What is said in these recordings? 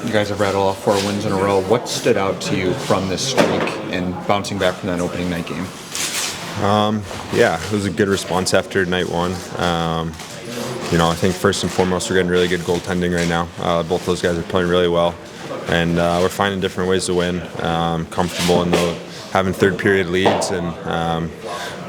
You guys have rattled off 4 wins in a row. What stood out to you from this streak and bouncing back from that opening night game? Yeah, it was a good response after night one. I think first and foremost, we're getting really good goaltending right now. Both those guys are playing really well, and we're finding different ways to win. Comfortable in having third period leads, and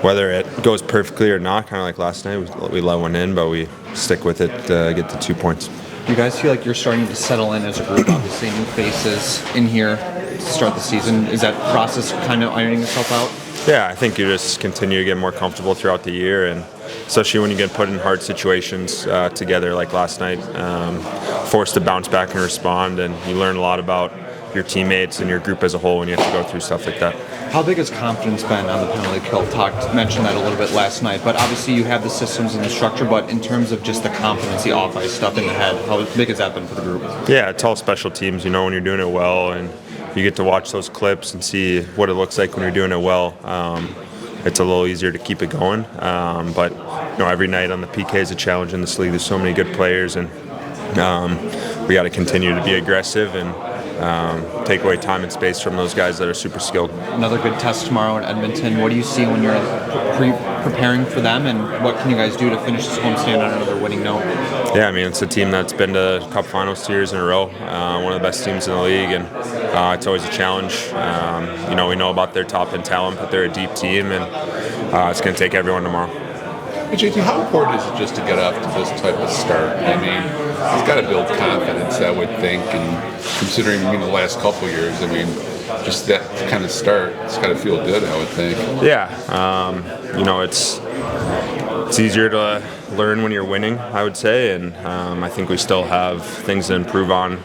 whether it goes perfectly or not, kind of like last night, we let one in, but we stick with it to get the 2 points. Do you guys feel like you're starting to settle in as a group? Obviously, new faces in here to start the season. Is that process kind of ironing itself out? Yeah, I think you just continue to get more comfortable throughout the year, and especially when you get put in hard situations together like last night, forced to bounce back and respond, and you learn a lot about your teammates and your group as a whole when you have to go through stuff like that. How big has confidence been on the penalty kill? Mentioned that a little bit last night, but obviously you have the systems and the structure, but in terms of just the confidence, the off-ice stuff in the head, how big has that been for the group? Yeah, it's all special teams, when you're doing it well, and you get to watch those clips and see what it looks like when you're doing it well. It's a little easier to keep it going, but every night on the PK is a challenge in this league. There's so many good players, and we got to continue to be aggressive and take away time and space from those guys that are super skilled. Another good test tomorrow in Edmonton. What do you see when you're preparing for them, and what can you guys do to finish this homestand on another winning note? Yeah, it's a team that's been to Cup Finals 2 years in a row, one of the best teams in the league, and it's always a challenge. We know about their top-end talent, but they're a deep team, and it's going to take everyone tomorrow. Hey, JT, how important is it just to get off to this type of start? It's got to build confidence, I would think, and considering the last couple years, just that kind of start, it's got to feel good, I would think. Yeah, it's easier to learn when you're winning, I would say, and I think we still have things to improve on.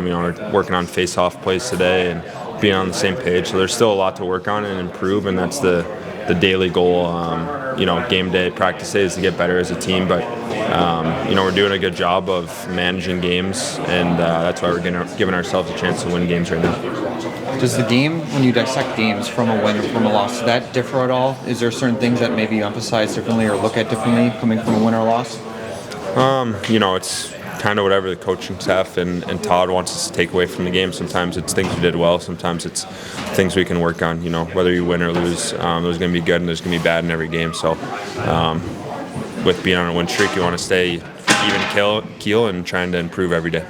We're working on face-off plays today and being on the same page, so there's still a lot to work on and improve, and that's the daily goal. Game day, practice day is to get better as a team, but we're doing a good job of managing games, and that's why we're giving ourselves a chance to win games right now. Does the game, when you dissect games from a win or from a loss, does that differ at all? Is there certain things that maybe you emphasize differently or look at differently coming from a win or loss? It's kind of whatever the coaching staff and Todd wants us to take away from the game. Sometimes it's things we did well. Sometimes it's things we can work on. Whether you win or lose, there's going to be good and there's going to be bad in every game. So with being on a win streak, you want to stay even keel and trying to improve every day.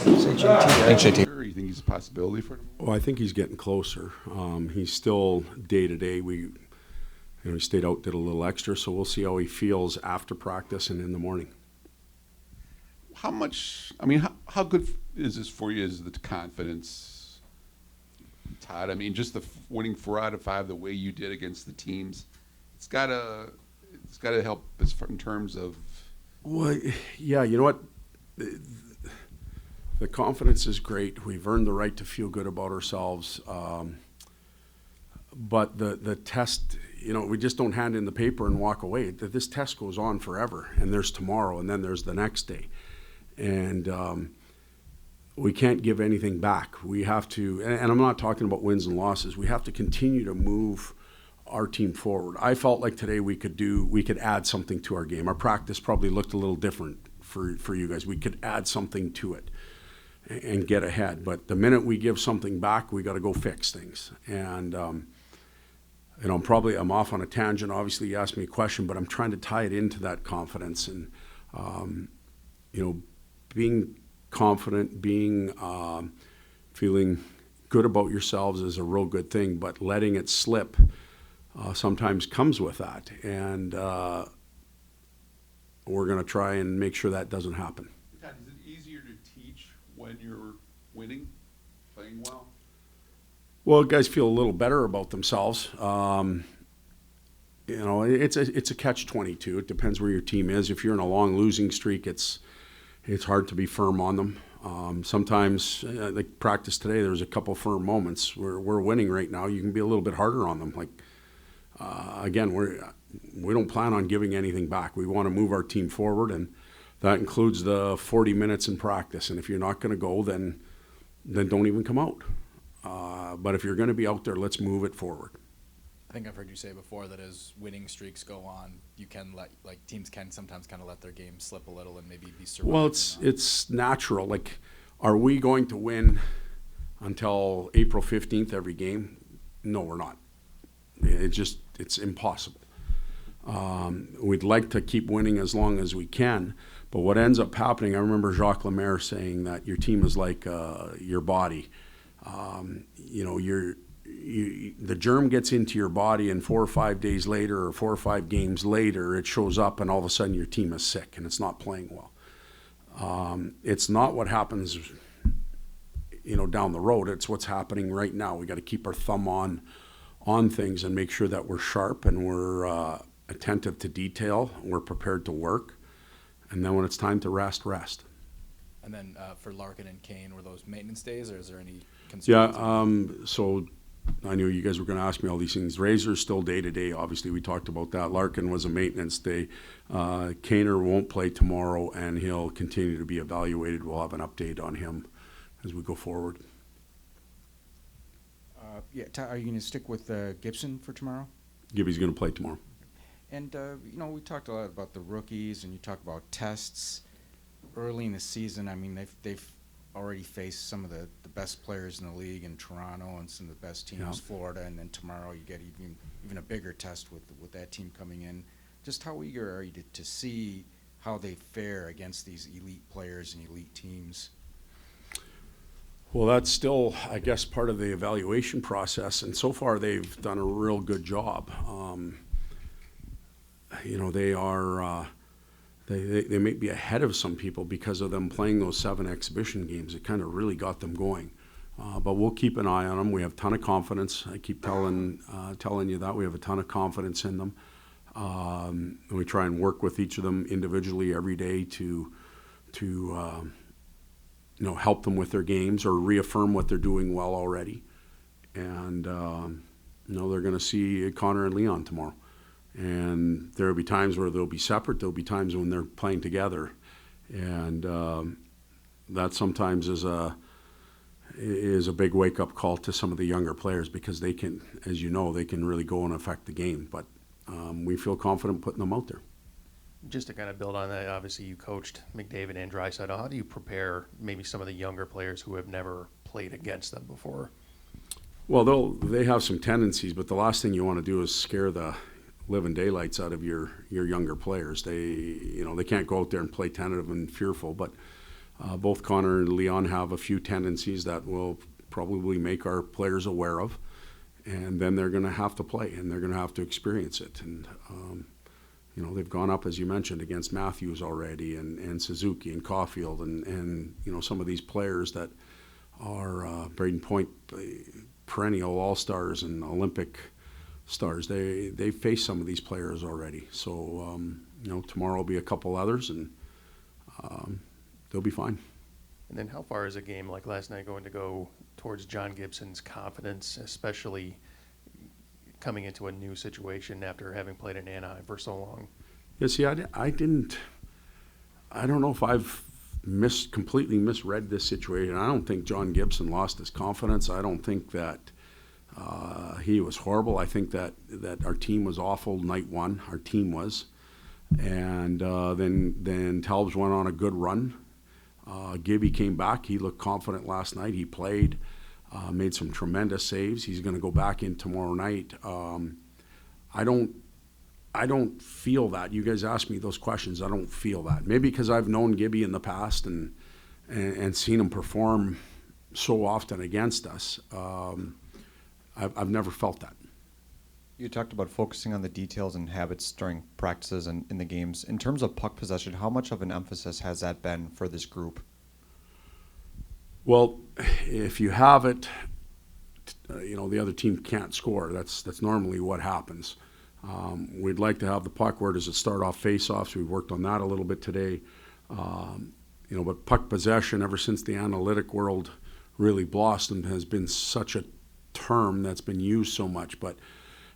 Thanks, JT. You think he's a possibility for him? Well, I think he's getting closer. He's still day to day. He stayed out, did a little extra, so we'll see how he feels after practice and in the morning. How much, how good is this for you, is the confidence, Todd? Just the winning 4 out of 5 the way you did against the teams, it's got to help as far in terms of. Well, yeah, you know what? The confidence is great. We've earned the right to feel good about ourselves. But the test, we just don't hand in the paper and walk away. This test goes on forever, and there's tomorrow, and then there's the next day. And we can't give anything back. We have to, and I'm not talking about wins and losses, we have to continue to move our team forward. I felt like today we could add something to our game. Our practice probably looked a little different for you guys. We could add something to it and get ahead. But the minute we give something back, we got to go fix things. And I'm off on a tangent. Obviously, you asked me a question, but I'm trying to tie it into that confidence and being confident, feeling good about yourselves is a real good thing, but letting it slip sometimes comes with that. And we're going to try and make sure that doesn't happen. Todd, is it easier to teach when you're winning, playing well? Well, guys feel a little better about themselves. It's a catch-22. It depends where your team is. If you're in a long losing streak, it's hard to be firm on them. Sometimes, like practice today, there was a couple firm moments where we're winning right now. You can be a little bit harder on them. Again, we don't plan on giving anything back. We want to move our team forward, and that includes the 40 minutes in practice. And if you're not going to go, then don't even come out. But if you're going to be out there, let's move it forward. I think I've heard you say before that as winning streaks go on, you can teams can sometimes kind of let their game slip a little and maybe be surrounded. Well, it's natural. Are we going to win until April 15th every game? No, we're not. It's impossible. We'd like to keep winning as long as we can, but what ends up happening, I remember Jacques Lemaire saying that your team is like your body. The germ gets into your body, and 4 or 5 days later or 4 or 5 games later, it shows up, and all of a sudden your team is sick and it's not playing well. It's not what happens, down the road. It's what's happening right now. We got to keep our thumb on things and make sure that we're sharp and we're attentive to detail. We're prepared to work, and then when it's time to rest. And then for Larkin and Kane, were those maintenance days, or is there any concerns? Yeah. So I knew you guys were going to ask me all these things. Razor's still day to day. Obviously, we talked about that. Larkin was a maintenance day. Kaner won't play tomorrow, and he'll continue to be evaluated. We'll have an update on him as we go forward. Are you going to stick with Gibson for tomorrow? Gibby's going to play tomorrow. And, we talked a lot about the rookies, and you talked about tests early in the season. I mean, they've already faced some of the best players in the league in Toronto and some of the best teams, Florida, and then tomorrow you get even a bigger test with that team coming in. Just how eager are you to see how they fare against these elite players and elite teams? Well, that's still, I guess, part of the evaluation process, and so far they've done a real good job. They are they may be ahead of some people because of them playing those 7 exhibition games. It kind of really got them going. But we'll keep an eye on them. We have a ton of confidence. I keep telling you that. We have a ton of confidence in them. And we try and work with each of them individually every day to help them with their games or reaffirm what they're doing well already. And, they're going to see Connor and Leon tomorrow. And there will be times where they'll be separate. There'll be times when they're playing together. And that sometimes is a big wake-up call to some of the younger players because they can, as you know, they can really go and affect the game. But we feel confident putting them out there. Just to kind of build on that, obviously you coached McDavid and Draisaitl. How do you prepare maybe some of the younger players who have never played against them before? Well, they have some tendencies, but the last thing you want to do is scare the living daylights out of your younger players. They can't go out there and play tentative and fearful, but both Connor and Leon have a few tendencies that will probably make our players aware of, and then they're going to have to play and they're going to have to experience it. And they've gone up, as you mentioned, against Matthews already and Suzuki and Caulfield and some of these players that are Braden Point, perennial all-stars and Olympic stars. They face some of these players already. So, tomorrow will be a couple others, and they'll be fine. And then how far is a game like last night going to go towards John Gibson's confidence, especially coming into a new situation after having played in Anaheim for so long? Yeah, see, I don't know if I've completely misread this situation. I don't think John Gibson lost his confidence. I don't think that he was horrible. I think that our team was awful night one. Our team was. And then Talbot went on a good run. Gibby came back. He looked confident last night. He played, made some tremendous saves. He's going to go back in tomorrow night. I don't feel that. You guys ask me those questions. I don't feel that. Maybe because I've known Gibby in the past and seen him perform so often against us. I've never felt that. You talked about focusing on the details and habits during practices and in the games. In terms of puck possession, how much of an emphasis has that been for this group? Well, if you have it, the other team can't score. That's normally what happens. We'd like to have the puck. Where does it start off? Face-offs. We worked on that a little bit today. But puck possession, ever since the analytic world really blossomed, has been such a term that's been used so much. But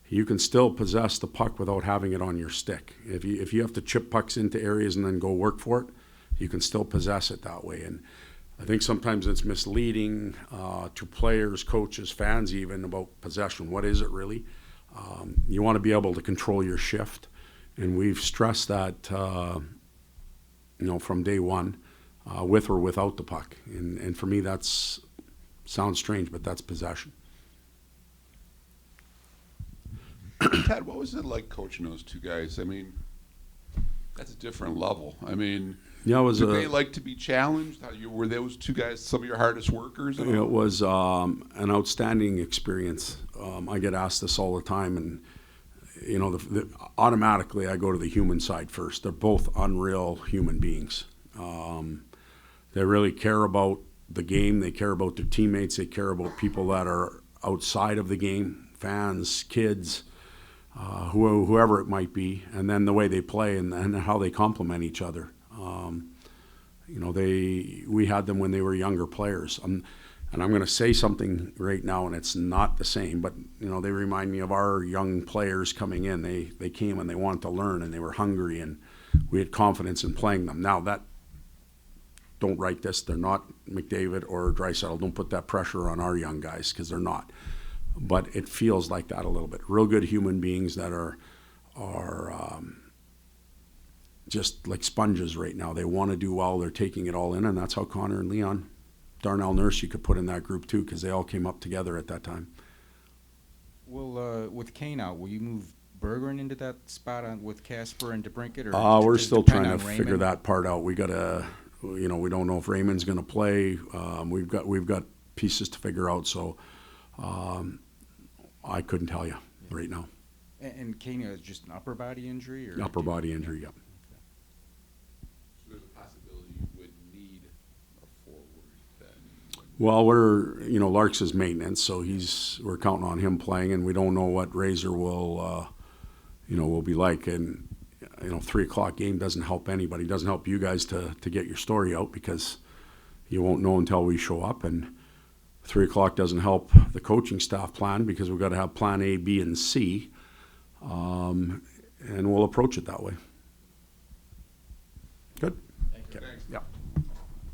you can still possess the puck without having it on your stick. If you have to chip pucks into areas and then go work for it, you can still possess it that way. And I think sometimes it's misleading to players, coaches, fans even about possession. What is it really? You want to be able to control your shift, and we've stressed that from day one. with or without the puck. And for me, that's sounds strange, but that's possession. Todd, what was it like coaching those two guys? I mean, that's a different level. I mean, Yeah, it was did they like to be challenged? Were those two guys some of your hardest workers? It was an outstanding experience. I get asked this all the time, and you know, automatically I go to the human side first. They're both unreal human beings. They really care about the game. They care about their teammates. They care about people that are outside of the game, fans, kids, whoever it might be, and then the way they play and how they complement each other. You know, we had them when they were younger players. And I'm going to say something right now, and it's not the same, but, you know, they remind me of our young players coming in. They came and they wanted to learn, and they were hungry, and we had confidence in playing them. Now, don't write this. They're not McDavid or Draisaitl. Don't put that pressure on our young guys, because they're not. But it feels like that a little bit. Real good human beings that are just like sponges right now. They want to do well. They're taking it all in, and that's how Connor and Leon, Darnell Nurse, you could put in that group too, because they all came up together at that time. Well, with Kane out, will you move Bergeron into that spot with Casper and DeBrincat? We're does it still depend trying on to Raymond? figure that part out. We gotta, you know, we don't know if Raymond's going to play. We've got pieces to figure out. So I couldn't tell you right now. And Kane is just an upper body injury, or Upper body injury, yeah. So there's a possibility you would need a forward then. Well, you know, Lark's is maintenance, so we're counting on him playing, and we don't know what Razor will be like. And, you know, 3:00 game doesn't help anybody. It doesn't help you guys to get your story out, because you won't know until we show up. And 3:00 doesn't help the coaching staff plan, because we've got to have plan A, B, and C. And we'll approach it that way. Good? Thanks. Yeah.